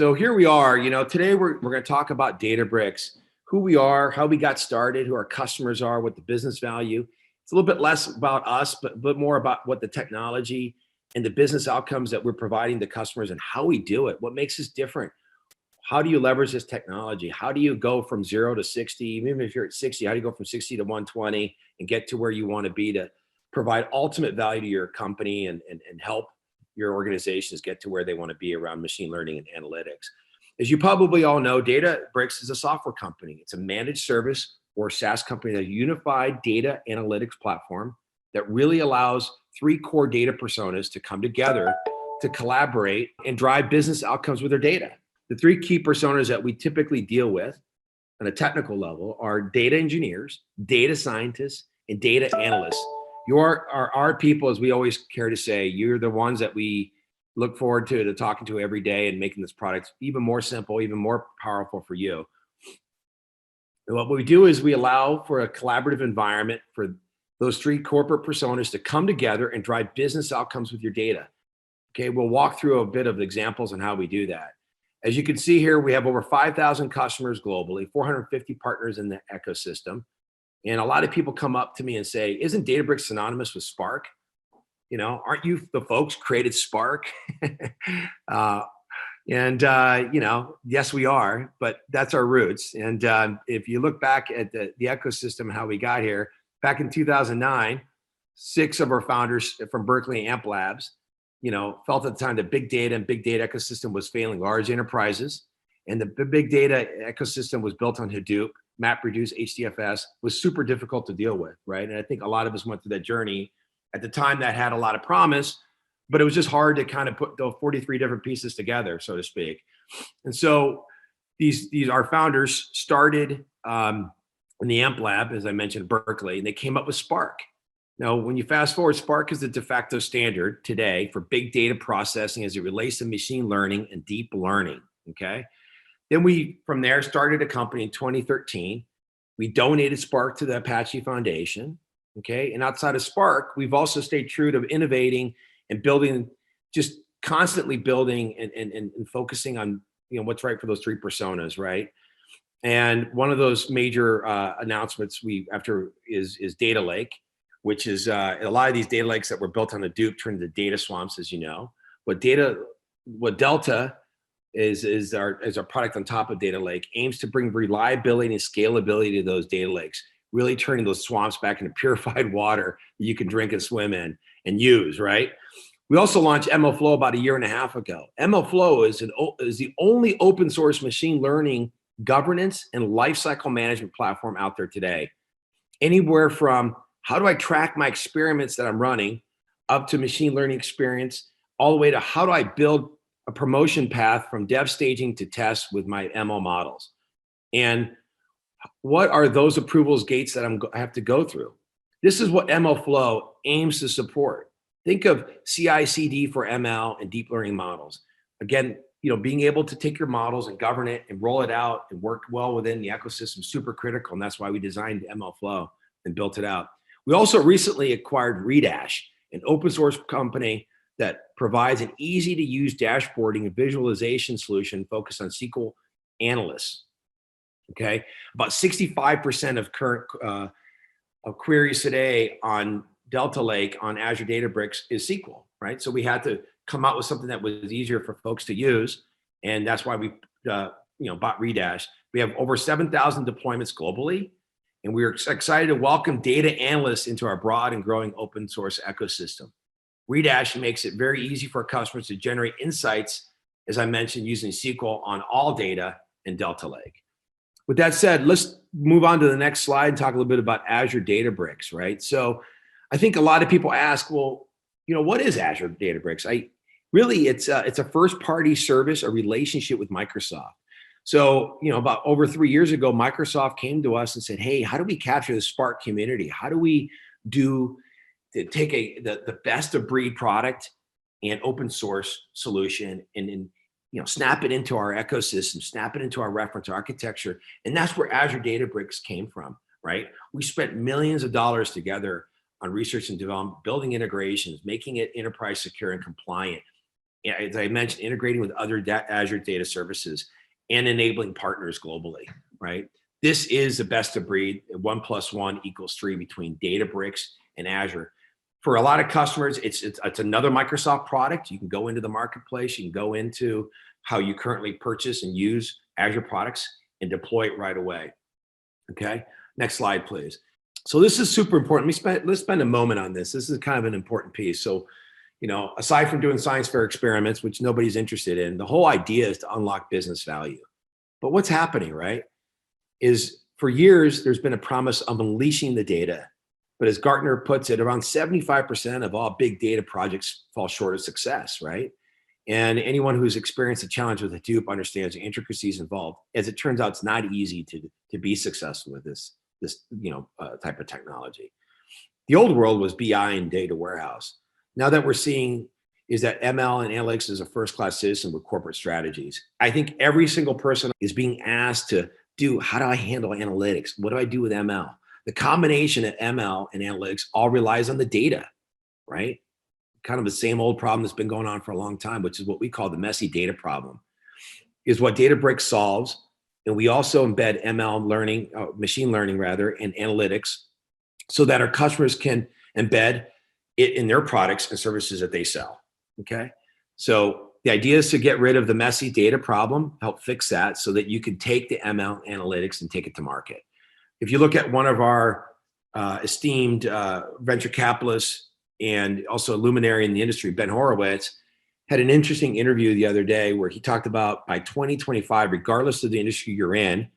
So here we are, today we're going to talk about Databricks, who we are, how we got started, who our customers are, what the business value. It's a little bit less about us, but more about what the technology and the business outcomes that we're providing to customers and how we do it. What makes us different? How do you leverage this technology? How do you go from 0 to 60? Even if you're at 60, how do you go from 60 to 120 and get to where you want to be to provide ultimate value to your company and help your organizations get to where they want to be around machine learning and analytics? As you probably all know, Databricks is a software company. It's a managed service or SaaS company, a unified data analytics platform that really allows three core data personas to come together to collaborate and drive business outcomes with their data. The three key personas that we typically deal with on a technical level are data engineers, data scientists, and data analysts. Our people, as we always care to say, you're the ones that we look forward to talking to every day and making this product even more simple, even more powerful for you. And what we do is we allow for a collaborative environment for those three corporate personas to come together and drive business outcomes with your data. Okay, we'll walk through a bit of examples on how we do that. As you can see here, we have over 5,000 customers globally, 450 partners in the ecosystem. And a lot of people come up to me and say, isn't Databricks synonymous with Spark? Aren't you the folks created Spark? Yes, we are, but that's our roots. And if you look back at the ecosystem, how we got here, back in 2009, 6 of our founders from Berkeley Amp Labs, felt at the time that big data and big data ecosystem was failing large enterprises. And the big data ecosystem was built on Hadoop, MapReduce, HDFS, was super difficult to deal with, right? And I think a lot of us went through that journey. At the time, that had a lot of promise, but it was just hard to kind of put those 43 different pieces together, so to speak. And so these our founders started in the Amp Lab, as I mentioned, Berkeley, and they came up with Spark. Now, when you fast forward, Spark is the de facto standard today for big data processing as it relates to machine learning and deep learning, okay? Then we, from there, started a company in 2013. We donated Spark to the Apache Foundation, okay? And outside of Spark, we've also stayed true to innovating and building, just constantly building and focusing on what's right for those three personas, right? And one of those major announcements is Data Lake, which is a lot of these data lakes that were built on Hadoop turned into data swamps, as you know. What Delta is our product on top of Data Lake, aims to bring reliability and scalability to those data lakes, really turning those swamps back into purified water that you can drink and swim in and use, right? We also launched MLflow about 1.5 years ago. MLflow is the only open source machine learning governance and lifecycle management platform out there today. Anywhere from how do I track my experiments that I'm running up to machine learning experience, all the way to how do I build a promotion path from dev staging to test with my ML models. And what are those approvals gates that I have to go through? This is what MLflow aims to support. Think of CI/CD for ML and deep learning models. Again, being able to take your models and govern it and roll it out and work well within the ecosystem is super critical. And that's why we designed MLflow and built it out. We also recently acquired Redash, an open source company that provides an easy to use dashboarding and visualization solution focused on SQL analysts. Okay, about 65% of current of queries today on Delta Lake on Azure Databricks is SQL, right? So we had to come out with something that was easier for folks to use, and that's why we bought Redash. We have over 7,000 deployments globally, and we're excited to welcome data analysts into our broad and growing open source ecosystem. Redash makes it very easy for customers to generate insights, as I mentioned, using SQL on all data in Delta Lake. With that said, let's move on to the next slide and talk a little bit about Azure Databricks, right? So I think a lot of people ask, well, what is Azure Databricks? It's a first-party service, a relationship with Microsoft. So, about over 3 years ago, Microsoft came to us and said, hey, how do we capture the Spark community? How do we take the best of breed product and open source solution and snap it into our ecosystem, snap it into our reference architecture? And that's where Azure Databricks came from, right? We spent millions of dollars together on research and development, building integrations, making it enterprise secure and compliant, as I mentioned, integrating with other Azure data services and enabling partners globally, right? This is the best of breed. 1+1 = 3 between Databricks and Azure. For a lot of customers, it's another Microsoft product. You can go into the marketplace, you can go into how you currently purchase and use Azure products and deploy it right away. Okay, next slide, please. So this is super important. Let's spend a moment on this. This is kind of an important piece. So, aside from doing science fair experiments, which nobody's interested in, the whole idea is to unlock business value. But what's happening, right, is for years, there's been a promise of unleashing the data. But as Gartner puts it, around 75% of all big data projects fall short of success, right? And anyone who's experienced a challenge with Hadoop understands the intricacies involved. As it turns out, it's not easy to be successful with this type of technology. The old world was BI and data warehouse. Now that we're seeing is that ML and analytics is a first-class citizen with corporate strategies. I think every single person is being asked to do, how do I handle analytics? What do I do with ML? The combination of ML and analytics all relies on the data, right? Kind of the same old problem that's been going on for a long time, which is what we call the messy data problem, is what Databricks solves. And we also embed ML learning, machine learning rather, and analytics so that our customers can embed it in their products and services that they sell, okay? So the idea is to get rid of the messy data problem, help fix that so that you can take the ML analytics and take it to market. If you look at one of our esteemed venture capitalists and also a luminary in the industry, Ben Horowitz, had an interesting interview the other day where he talked about by 2025, regardless of the industry you're in,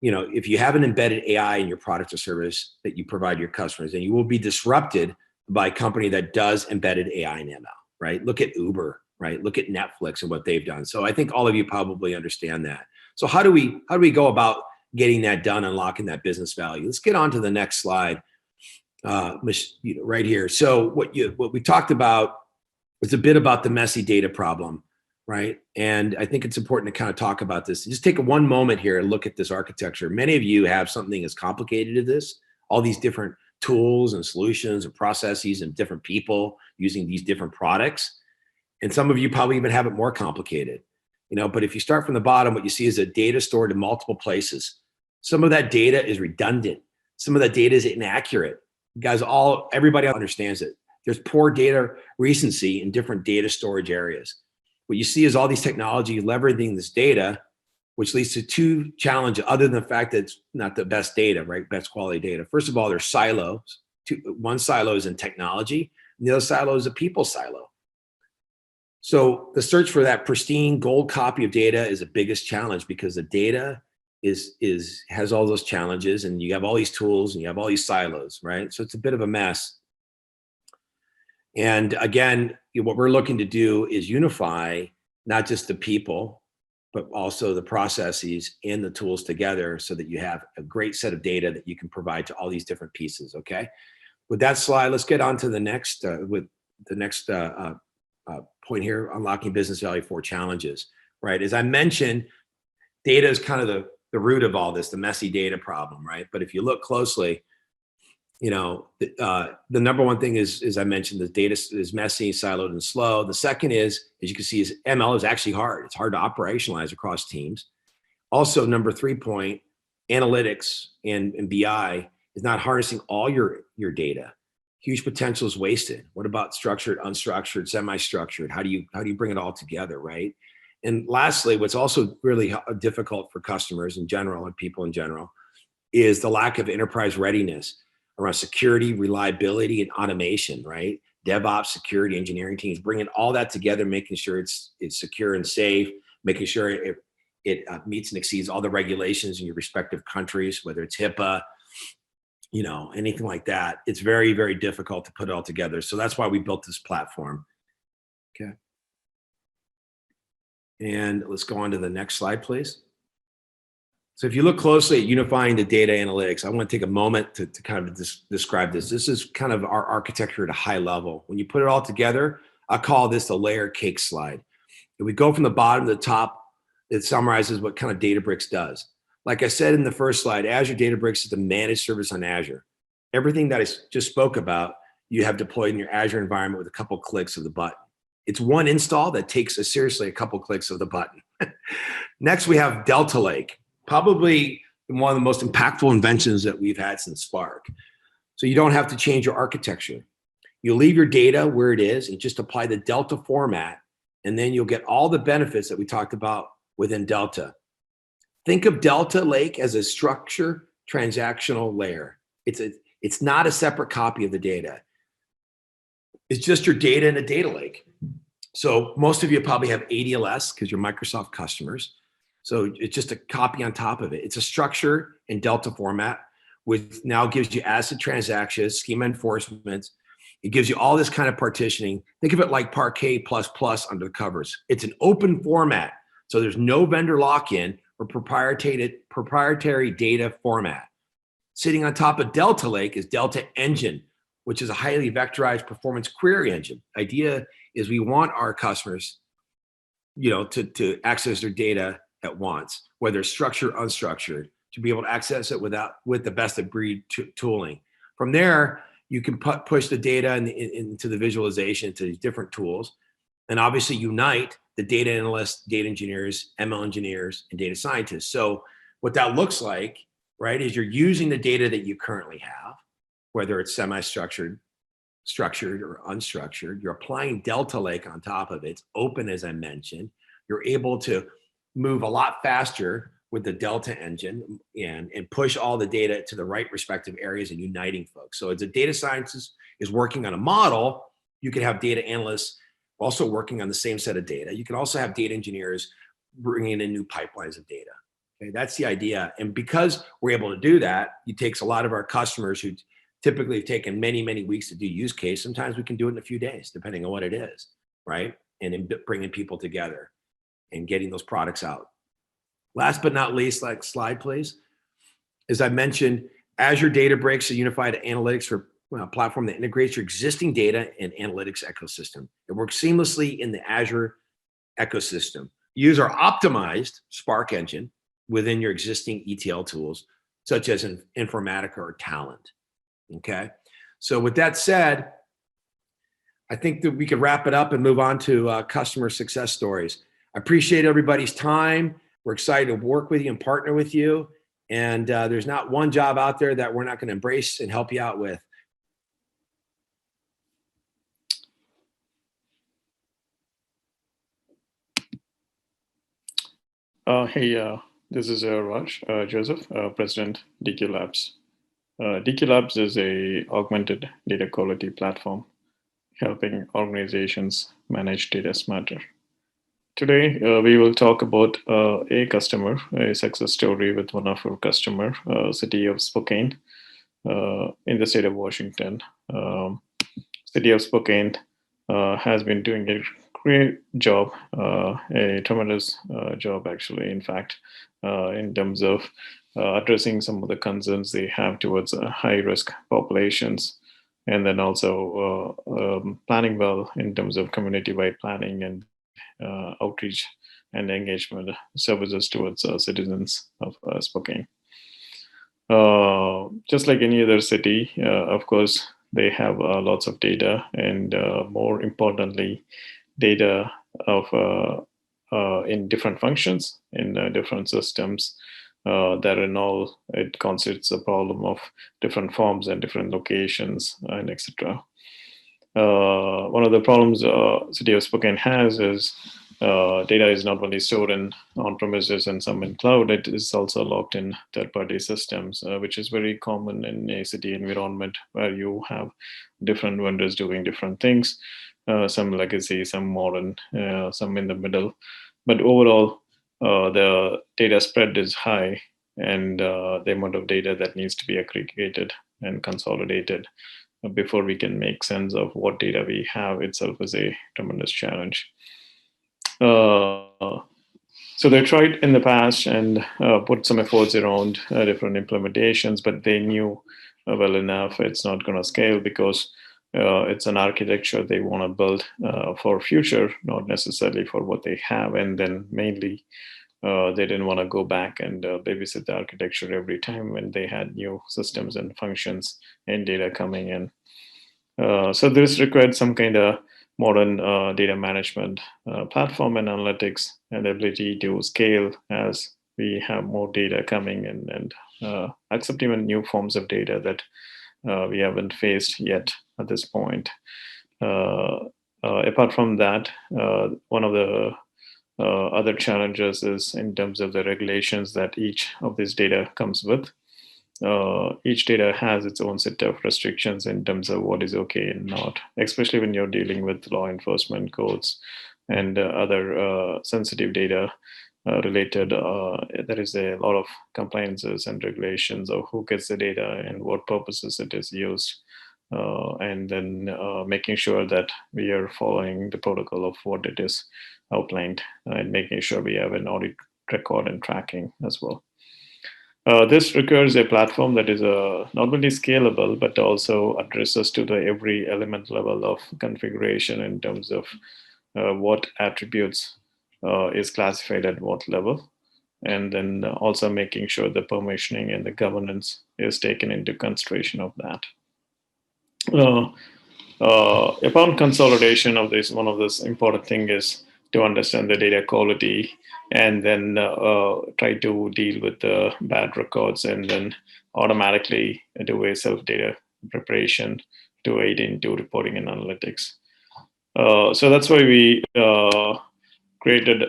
if you have an embedded AI in your product or service that you provide your customers, then you will be disrupted by a company that does embedded AI and ML, right? Look at Uber, right? Look at Netflix and what they've done. So I think all of you probably understand that. So how do we go about getting that done, unlocking that business value? Let's get on to the next slide, right here. So what we talked about is a bit about the messy data problem, right? And I think it's important to kind of talk about this. Just take one moment here and look at this architecture. Many of you have something as complicated as this, all these different tools and solutions and processes and different people using these different products. And some of you probably even have it more complicated. But if you start from the bottom, what you see is a data stored in multiple places. Some of that data is redundant. Some of that data is inaccurate. Guys, everybody understands it. There's poor data recency in different data storage areas. What you see is all these technologies leveraging this data, which leads to two challenges other than the fact that it's not the best data, right? Best quality data. First of all, there's silos. One silo is in technology, and the other silo is a people silo. So the search for that pristine gold copy of data is the biggest challenge because the data has all those challenges, and you have all these tools and you have all these silos, right? So it's a bit of a mess. And again, what we're looking to do is unify not just the people, but also the processes and the tools together so that you have a great set of data that you can provide to all these different pieces, okay? With that slide, let's get on to the next, point here, unlocking business value for challenges, right? As I mentioned, data is kind of the root of all this, the messy data problem, right? But if you look closely, the number one thing is, as I mentioned, the data is messy, siloed, and slow. The second is, as you can see, is ML is actually hard. It's hard to operationalize across teams. Also, number 3 point, analytics and BI is not harnessing all your data. Huge potential is wasted. What about structured, unstructured, semi-structured? How do you bring it all together, right? And lastly, what's also really difficult for customers in general and people in general is the lack of enterprise readiness around security, reliability, and automation, right? DevOps, security, engineering teams, bringing all that together, making sure it's secure and safe, making sure it meets and exceeds all the regulations in your respective countries, whether it's HIPAA, anything like that. It's very, very difficult to put it all together. So that's why we built this platform. Okay. And let's go on to the next slide, please. So if you look closely at unifying the data analytics, I want to take a moment to kind of describe this. This is kind of our architecture at a high level. When you put it all together, I call this the layer cake slide. If we go from the bottom to the top, it summarizes what kind of Databricks does. Like I said in the first slide, Azure Databricks is the managed service on Azure. Everything that I just spoke about, you have deployed in your Azure environment with a couple clicks of the button. It's one install that takes seriously a couple clicks of the button. Next, we have Delta Lake, probably one of the most impactful inventions that we've had since Spark. So you don't have to change your architecture. You leave your data where it is and just apply the Delta format, and then you'll get all the benefits that we talked about within Delta. Think of Delta Lake as a structure transactional layer. It's not a separate copy of the data. It's just your data in a data lake. So most of you probably have ADLS because you're Microsoft customers. So it's just a copy on top of it. It's a structure in Delta format, which now gives you ACID transactions, schema enforcement. It gives you all this kind of partitioning. Think of it like Parquet++ under the covers. It's an open format. So there's no vendor lock-in or proprietary data format. Sitting on top of Delta Lake is Delta Engine, which is a highly vectorized performance query engine. Idea is we want our customers, to access their data at once, whether it's structured or unstructured, to be able to access it with the best of breed tooling. From there, you can push the data into the visualization to these different tools, and obviously unite the data analysts, data engineers, ML engineers, and data scientists. So what that looks like, right, is you're using the data that you currently have, whether it's semi-structured, structured, or unstructured. You're applying Delta Lake on top of it. It's open, as I mentioned. You're able to move a lot faster with the Delta engine and push all the data to the right respective areas and uniting folks. So as a data scientist is working on a model, you can have data analysts also working on the same set of data. You can also have data engineers bringing in new pipelines of data. Okay, that's the idea. And because we're able to do that, it takes a lot of our customers who typically have taken many, many weeks to do use case. Sometimes we can do it in a few days, depending on what it is, right? And in bringing people together and getting those products out. Last but not least, slide, please. As I mentioned, Azure Databricks, a unified analytics platform that integrates your existing data and analytics ecosystem. It works seamlessly in the Azure ecosystem. Use our optimized Spark engine within your existing ETL tools, such as Informatica or Talent. Okay. So with that said, I think that we could wrap it up and move on to customer success stories. I appreciate everybody's time. We're excited to work with you and partner with you. And there's not one job out there that we're not going to embrace and help you out with. Hey, this is Raj Joseph, President DQ Labs. DQ Labs is a augmented data quality platform helping organizations manage data smarter. Today, we will talk about a success story with one of our customer, City of Spokane, in the state of Washington. City of Spokane has been doing a great job, a tremendous job actually, in fact, in terms of addressing some of the concerns they have towards high-risk populations, and then also planning well in terms of community-wide planning and outreach and engagement services towards citizens of Spokane. Just like any other city, of course, they have lots of data, and more importantly, data of in different functions in different systems that in all it constitutes a problem of different forms and different locations and etc. One of the problems City of Spokane has is data is not only stored in on-premises and some in cloud, it is also locked in third-party systems, which is very common in a city environment where you have different vendors doing different things, some legacy, some modern, some in the middle. But overall, the data spread is high, and the amount of data that needs to be aggregated and consolidated before we can make sense of what data we have itself is a tremendous challenge. So they tried in the past and put some efforts around different implementations, but they knew well enough it's not going to scale because it's an architecture they want to build for future, not necessarily for what they have. And then mainly they didn't want to go back and babysit the architecture every time when they had new systems and functions and data coming in. So this required some kind of modern data management platform and analytics, and the ability to scale as we have more data coming in, and accept even new forms of data that we haven't faced yet at this point. Apart from that, one of the other challenges is in terms of the regulations that each of this data comes with. Each data has its own set of restrictions in terms of what is okay and not, especially when you're dealing with law enforcement codes and other sensitive data related. There is a lot of compliances and regulations of who gets the data and what purposes it is used. And then making sure that we are following the protocol of what it is outlined, and making sure we have an audit record and tracking as well. This requires a platform that is not only scalable, but also addresses to the every element level of configuration in terms of what attributes is classified at what level, and then also making sure the permissioning and the governance is taken into consideration of that. Upon consolidation of this, one of this important thing is to understand the data quality, and then try to deal with the bad records, and then automatically do a self-data preparation to aid into reporting and analytics. So that's why we created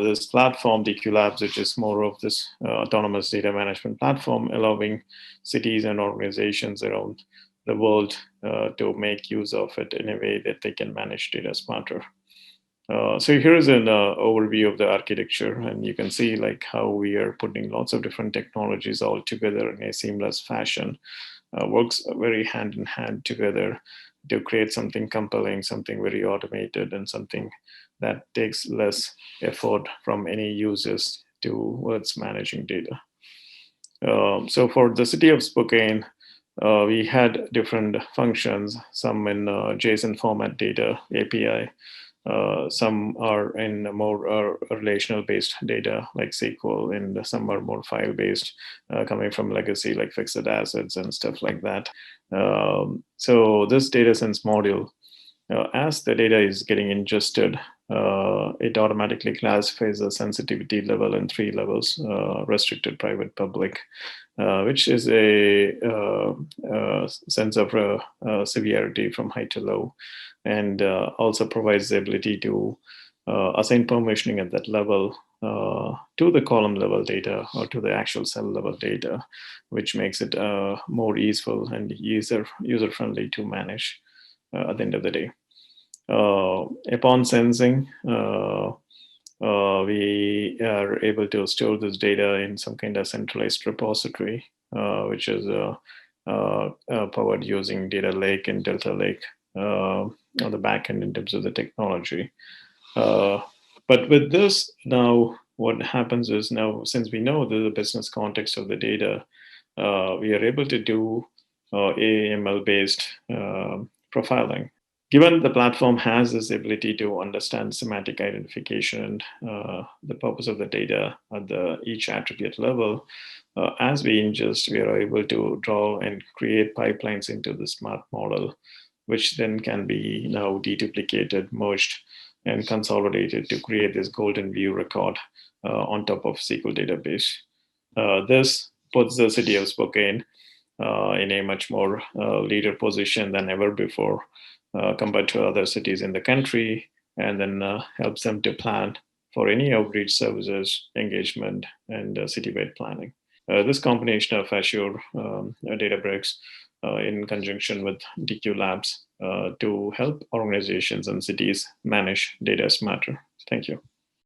this platform, DQ Labs, which is more of this autonomous data management platform, allowing cities and organizations around the world to make use of it in a way that they can manage data smarter. So here is an overview of the architecture, and you can see like how we are putting lots of different technologies all together in a seamless fashion. Works very hand in hand together to create something compelling, something very automated, and something that takes less effort from any users towards managing data. So for the City of Spokane, we had different functions, some in JSON format data API, some are in more relational based data like SQL, and some are more file based, coming from legacy like fixed assets and stuff like that. So this data sense module, as the data is getting ingested, it automatically classifies the sensitivity level in 3 levels: restricted, private, public, which is a sense of severity from high to low, and also provides the ability to assign permissioning at that level to the column level data or to the actual cell level data, which makes it more easeful and user friendly to manage at the end of the day. Upon sensing, we are able to store this data in some kind of centralized repository, which is powered using Data Lake and Delta Lake on the back end in terms of the technology. But with this, now what happens is, now since we know the business context of the data, we are able to do AML-based profiling. Given the platform has this ability to understand semantic identification and the purpose of the data at each attribute level, as we ingest, we are able to draw and create pipelines into the smart model, which then can be now deduplicated, merged, and consolidated to create this golden view record on top of SQL database. This puts the City of Spokane in a much more leader position than ever before, compared to other cities in the country, and then helps them to plan for any outreach services, engagement, and citywide planning. This combination of Azure Databricks in conjunction with DQ Labs to help organizations and cities manage data smarter. Thank you.